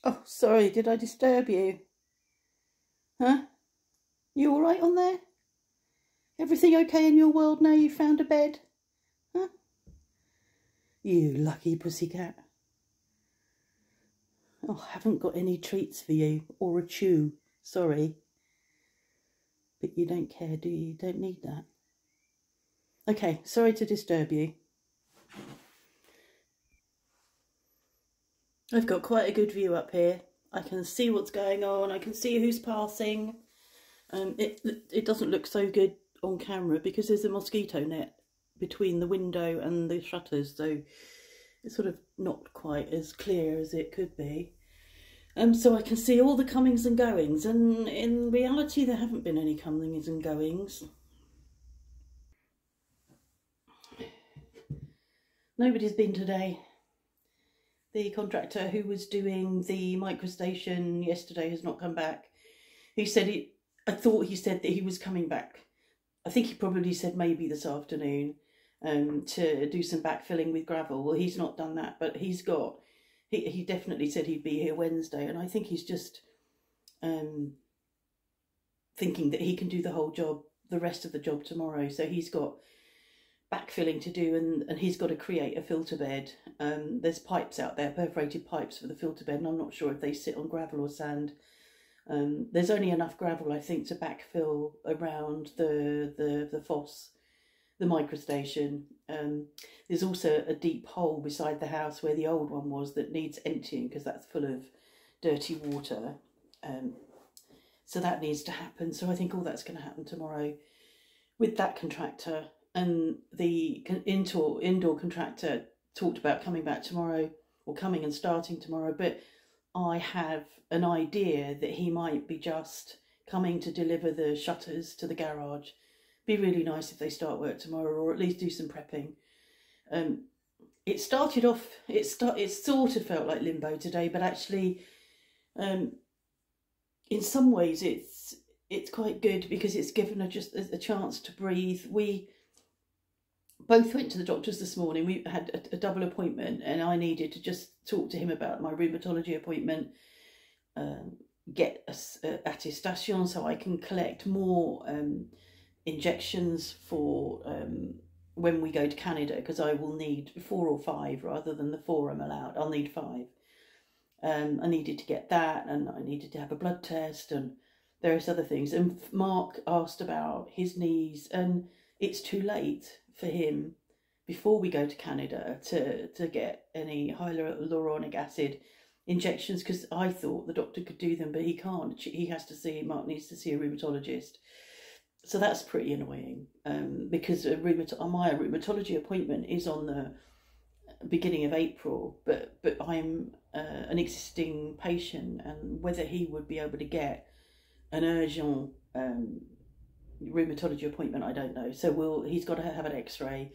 Oh, sorry, did I disturb you? Huh? You all right on there? Everything okay in your world now you found a bed? Huh? You lucky pussycat. Oh, I haven't got any treats for you, or a chew, sorry. But you don't care, do you? You don't need that. Okay, sorry to disturb you. I've got quite a good view up here. I can see what's going on, I can see who's passing. It doesn't look so good on camera because there's a mosquito net between the window and the shutters, so it's sort of not quite as clear as it could be. So I can see all the comings and goings, and in reality there haven't been any comings and goings. Nobody's been today. The contractor who was doing the microstation yesterday has not come back. He said I thought he said that he was coming back. I think he probably said maybe this afternoon to do some backfilling with gravel. Well, he's not done that, but he definitely said he'd be here Wednesday, and I think he's just thinking that he can do the whole job, the rest of the job tomorrow. So he's got backfilling to do, and he's got to create a filter bed. There's pipes out there, perforated pipes for the filter bed, and I'm not sure if they sit on gravel or sand. There's only enough gravel, I think, to backfill around the fosse, the microstation. There's also a deep hole beside the house where the old one was that needs emptying because that's full of dirty water. So that needs to happen. So I think all that's going to happen tomorrow with that contractor. And the indoor contractor talked about coming back tomorrow, or coming and starting tomorrow, but I have an idea that he might be just coming to deliver the shutters to the garage. Be really nice if they start work tomorrow, or at least do some prepping. It started off, it sort of felt like limbo today, but actually in some ways it's quite good because it's given her just a chance to breathe. We both went to the doctors this morning. We had a double appointment, and I needed to just talk to him about my rheumatology appointment, get a attestation so I can collect more injections for when we go to Canada, because I will need 4 or 5 rather than the 4 I'm allowed. I'll need 5. I needed to get that, and I needed to have a blood test and various other things. And Mark asked about his knees, and it's too late for him before we go to Canada to get any hyaluronic acid injections, because I thought the doctor could do them, but he can't. He has to see, Mark needs to see a rheumatologist. So that's pretty annoying, because my rheumatology appointment is on the beginning of April, but I'm an existing patient, and whether he would be able to get an urgent rheumatology appointment, I don't know. So he's got to have an x-ray,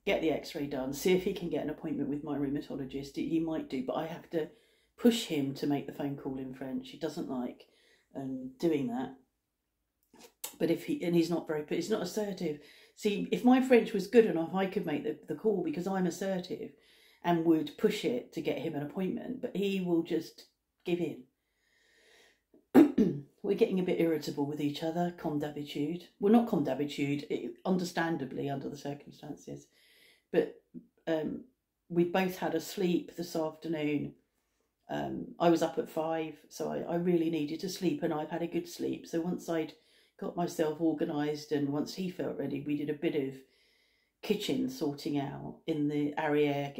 get the x-ray done, see if he can get an appointment with my rheumatologist. He might do, but I have to push him to make the phone call in French. He doesn't like doing that. But he's not assertive. See, if my French was good enough, I could make the call, because I'm assertive and would push it to get him an appointment, but he will just give in. We're getting a bit irritable with each other, comme d'habitude. Well, not comme d'habitude, understandably under the circumstances. But we both had a sleep this afternoon. I was up at 5, so I really needed to sleep, and I've had a good sleep. So once I'd got myself organised, and once he felt ready, we did a bit of kitchen sorting out in the arrière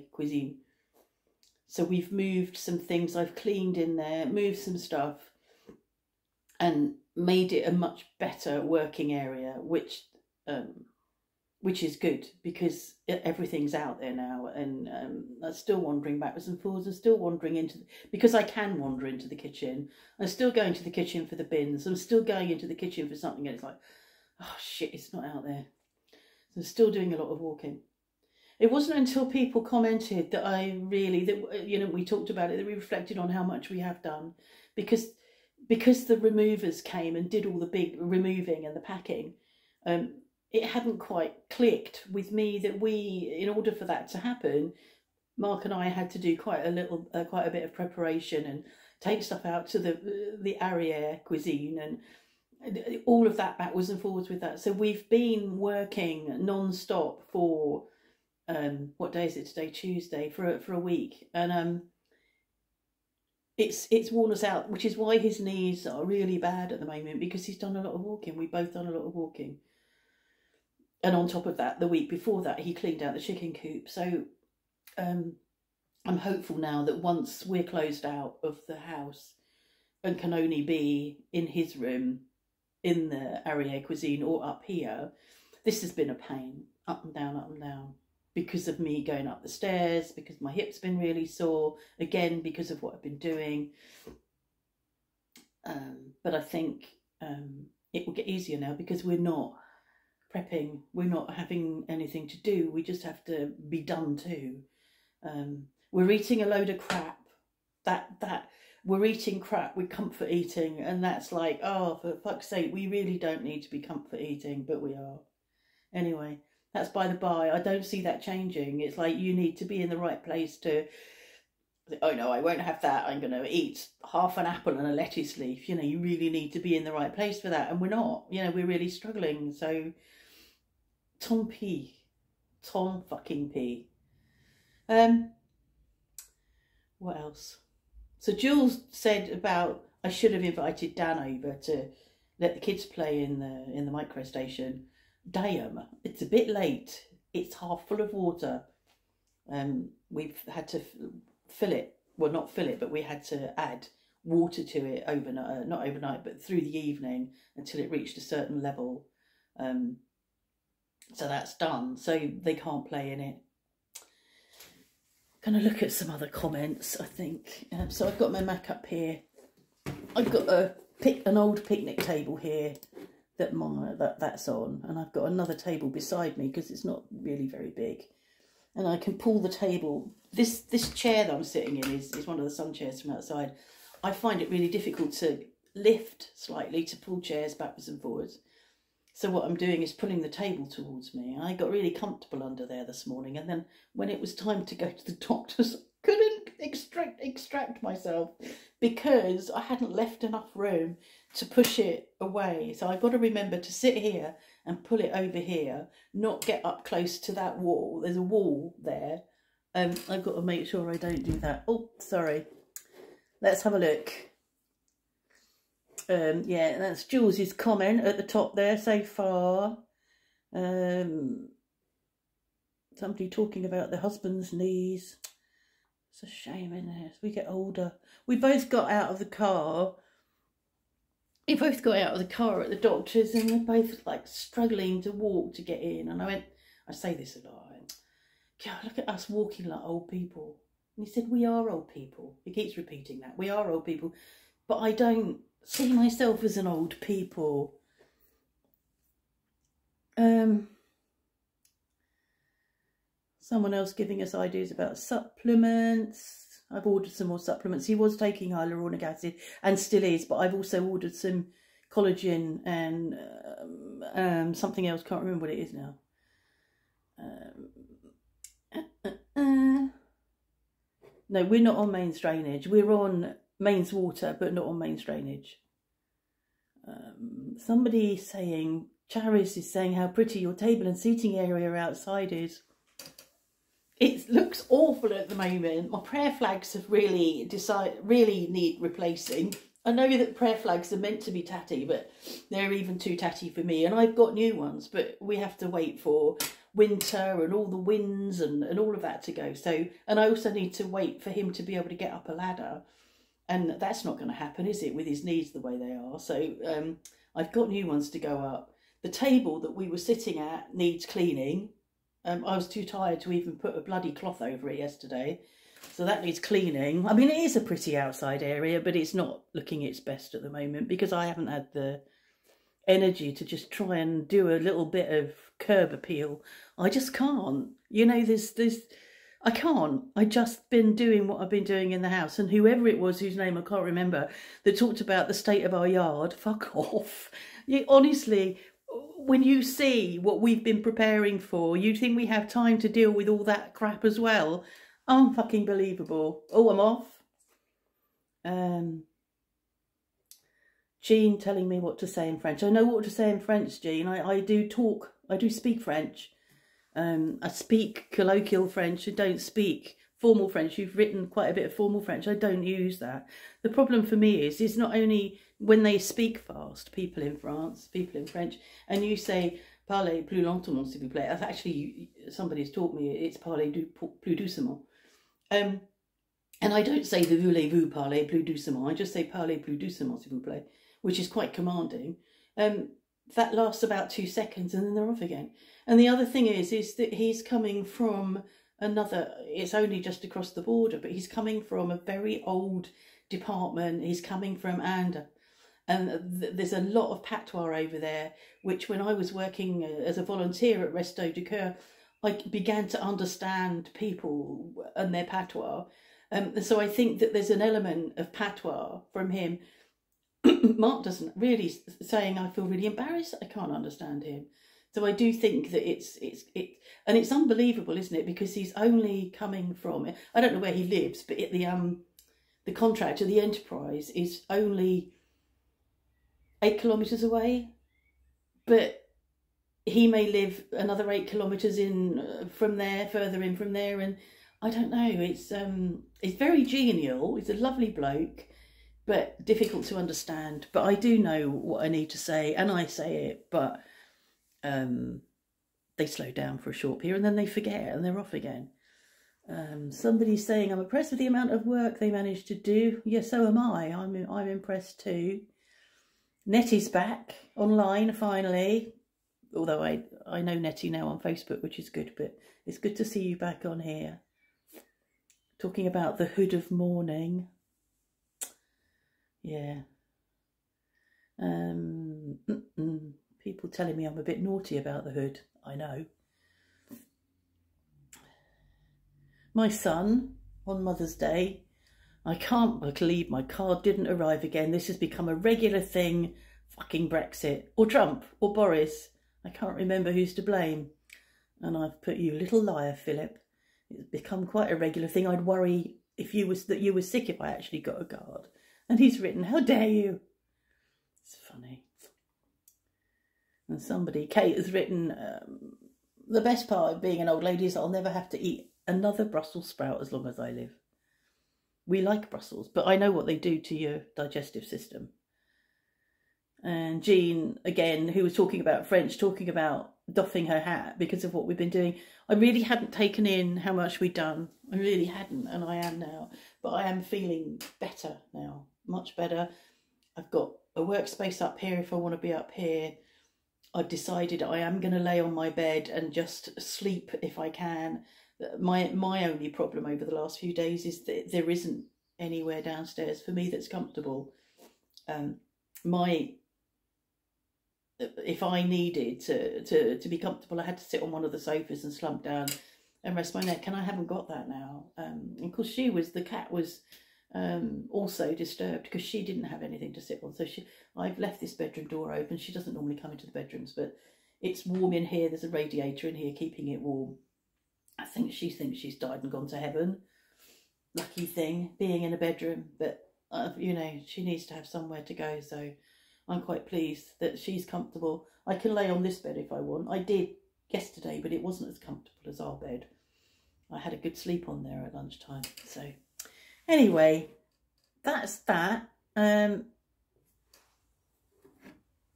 cuisine. So we've moved some things, I've cleaned in there, moved some stuff, and made it a much better working area, which is good, because everything's out there now, and I'm still wandering backwards and forwards. I'm still wandering because I can wander into the kitchen. I'm still going to the kitchen for the bins. I'm still going into the kitchen for something, and it's like, oh shit, it's not out there. So I'm still doing a lot of walking. It wasn't until people commented that we talked about it, that we reflected on how much we have done, because the removers came and did all the big removing and the packing. It hadn't quite clicked with me that in order for that to happen, Mark and I had to do quite a bit of preparation and take stuff out to the arriere cuisine and all of that backwards and forwards with that. So we've been working non-stop for what day is it today? Tuesday, for a week, and it's worn us out, which is why his knees are really bad at the moment, because he's done a lot of walking. We've both done a lot of walking, and on top of that, the week before that, he cleaned out the chicken coop. So I'm hopeful now that once we're closed out of the house and can only be in his room in the arriere cuisine or up here, this has been a pain, up and down, because of me going up the stairs, because my hip's been really sore, again, because of what I've been doing. But I think it will get easier now, because we're not prepping, we're not having anything to do, we just have to be done too. We're eating a load of crap. That we're eating crap, we're comfort eating, and that's like, oh, for fuck's sake, we really don't need to be comfort eating, but we are. Anyway, that's by the by. I don't see that changing. It's like you need to be in the right place to, oh no, I won't have that, I'm going to eat half an apple and a lettuce leaf. You know, you really need to be in the right place for that, and we're not. You know, we're really struggling. So, Tom fucking P. What else? So Jules said about, I should have invited Dan over to let the kids play in the micro station. Damn, it's a bit late. It's half full of water. We've had to fill it. Well, not fill it, but we had to add water to it overnight, not overnight, but through the evening until it reached a certain level. So that's done. So they can't play in it. Going to look at some other comments, I think. So I've got my Mac up here. I've got an old picnic table here that's on, and I've got another table beside me because it's not really very big, and I can pull the table. This chair that I'm sitting in is one of the sun chairs from outside. I find it really difficult to lift slightly, to pull chairs backwards and forwards. So what I'm doing is pulling the table towards me. I got really comfortable under there this morning, and then when it was time to go to the doctor's, I couldn't extract myself because I hadn't left enough room to push it away. So I've got to remember to sit here and pull it over here, not get up close to that wall. There's a wall there. I've got to make sure I don't do that. Oh, sorry. Let's have a look. Yeah, that's Jules's comment at the top there so far. Somebody talking about their husband's knees. It's a shame, isn't it? As we get older. We both got out of the car. We both got out of the car at the doctor's, and we're both like struggling to walk to get in. And I say this a lot. God, look at us walking like old people. And he said, we are old people. He keeps repeating that. We are old people. But I don't see myself as an old people. Someone else giving us ideas about supplements. I've ordered some more supplements. He was taking hyaluronic acid and still is, but I've also ordered some collagen and something else. Can't remember what it is now. No, we're not on mains drainage. We're on mains water, but not on mains drainage. Somebody saying, Charis is saying how pretty your table and seating area outside is. It looks awful at the moment. My prayer flags have really need replacing. I know that prayer flags are meant to be tatty, but they're even too tatty for me. And I've got new ones, but we have to wait for winter and all the winds and all of that to go. So, and I also need to wait for him to be able to get up a ladder. And that's not going to happen, is it, with his knees the way they are? So I've got new ones to go up. The table that we were sitting at needs cleaning. I was too tired to even put a bloody cloth over it yesterday. So that needs cleaning. I mean, it is a pretty outside area, but it's not looking its best at the moment because I haven't had the energy to just try and do a little bit of curb appeal. I just can't. You know, I can't. I just been doing what I've been doing in the house, and whoever it was whose name I can't remember that talked about the state of our yard, fuck off. Honestly, when you see what we've been preparing for, you think we have time to deal with all that crap as well. Unfucking believable. Oh, I'm off. Jean telling me what to say in French. I know what to say in French, Jean. I do speak French. I speak colloquial French. I don't speak formal French. You've written quite a bit of formal French. I don't use that. The problem for me is not only when they speak fast, people in France, people in French, and you say, parlez plus lentement, s'il vous plaît. Actually, somebody's taught me it's parlez plus doucement. And I don't say, voulez-vous parler plus doucement. I just say parlez plus doucement, s'il vous plaît, which is quite commanding. That lasts about 2 seconds and then they're off again. And the other thing is that he's coming from it's only just across the border, but he's coming from a very old department. He's coming from Inde. And there's a lot of patois over there, which when I was working as a volunteer at Resto du Coeur, I began to understand people and their patois. So I think that there's an element of patois from him. Mark doesn't really saying, I feel really embarrassed. I can't understand him. So I do think that and it's unbelievable, isn't it? Because he's only coming from, I don't know where he lives, but the contract of the Enterprise is only 8 kilometres away, but he may live another 8 kilometres in from there, further in from there, and I don't know. It's very genial. He's a lovely bloke, but difficult to understand. But I do know what I need to say, and I say it, but they slow down for a short period and then they forget and they're off again. Somebody's saying, I'm impressed with the amount of work they managed to do. Yes, so am I. I'm impressed too. Nettie's back online finally. Although I know Nettie now on Facebook, which is good, but it's good to see you back on here. Talking about the hood of mourning. Yeah. People telling me I'm a bit naughty about the hood. I know. My son, on Mother's Day, I can't believe my card didn't arrive again. This has become a regular thing. Fucking Brexit. Or Trump. Or Boris. I can't remember who's to blame. And I've put you little liar, Philip. It's become quite a regular thing. I'd worry that you were sick if I actually got a card. And he's written, how dare you? It's funny. And somebody, Kate, has written, the best part of being an old lady is I'll never have to eat another Brussels sprout as long as I live. We like Brussels, but I know what they do to your digestive system. And Jean, again, who was talking about French, talking about doffing her hat because of what we've been doing. I really hadn't taken in how much we'd done. I really hadn't, and I am now. But I am feeling better now, much better. I've got a workspace up here if I want to be up here. I've decided I am going to lay on my bed and just sleep if I can. My only problem over the last few days is that there isn't anywhere downstairs for me that's comfortable. If I needed to be comfortable, I had to sit on one of the sofas and slump down and rest my neck, and I haven't got that now. And of course, the cat was also disturbed because she didn't have anything to sit on. So I've left this bedroom door open. She doesn't normally come into the bedrooms, but it's warm in here. There's a radiator in here keeping it warm. I think she thinks she's died and gone to heaven. Lucky thing, being in a bedroom. But, you know, she needs to have somewhere to go. So I'm quite pleased that she's comfortable. I can lay on this bed if I want. I did yesterday, but it wasn't as comfortable as our bed. I had a good sleep on there at lunchtime. So anyway, that's that.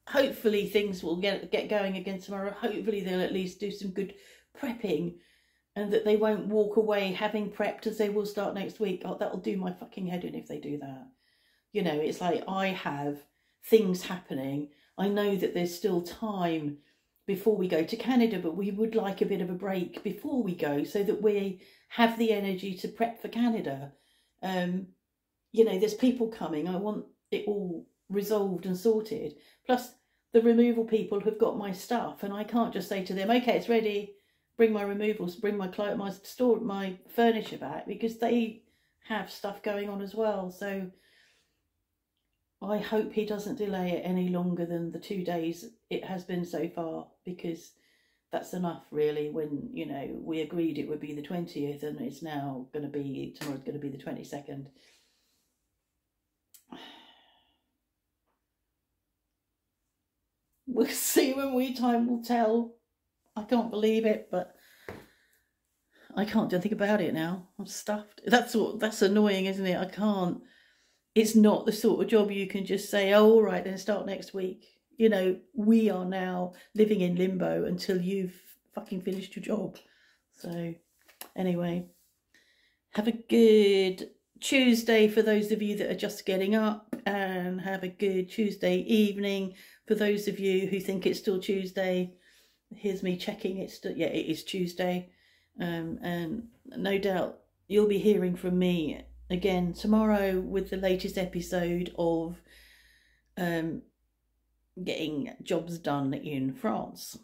Hopefully things will get going again tomorrow. Hopefully they'll at least do some good prepping and that they won't walk away having prepped as they will start next week. Oh, that'll do my fucking head in if they do that. You know, it's like I have things happening. I know that there's still time before we go to Canada, but we would like a bit of a break before we go so that we have the energy to prep for Canada. You know, there's people coming. I want it all resolved and sorted. Plus, the removal people have got my stuff, and I can't just say to them, okay, it's ready, bring my removals, bring my furniture back, because they have stuff going on as well. So I hope he doesn't delay it any longer than the 2 days it has been so far, because that's enough, really, when, you know, we agreed it would be the 20th and it's now going to be, tomorrow's going to be the 22nd. We'll see when time will tell. I can't believe it, but I can't do anything about it now. I'm stuffed. That's annoying, isn't it? I can't. It's not the sort of job you can just say, oh, all right, then start next week. You know, we are now living in limbo until you've fucking finished your job. So, anyway, have a good Tuesday for those of you that are just getting up, and have a good Tuesday evening for those of you who think it's still Tuesday. Here's me checking it's still, yeah, it is Tuesday. And no doubt you'll be hearing from me again tomorrow with the latest episode of getting jobs done in France.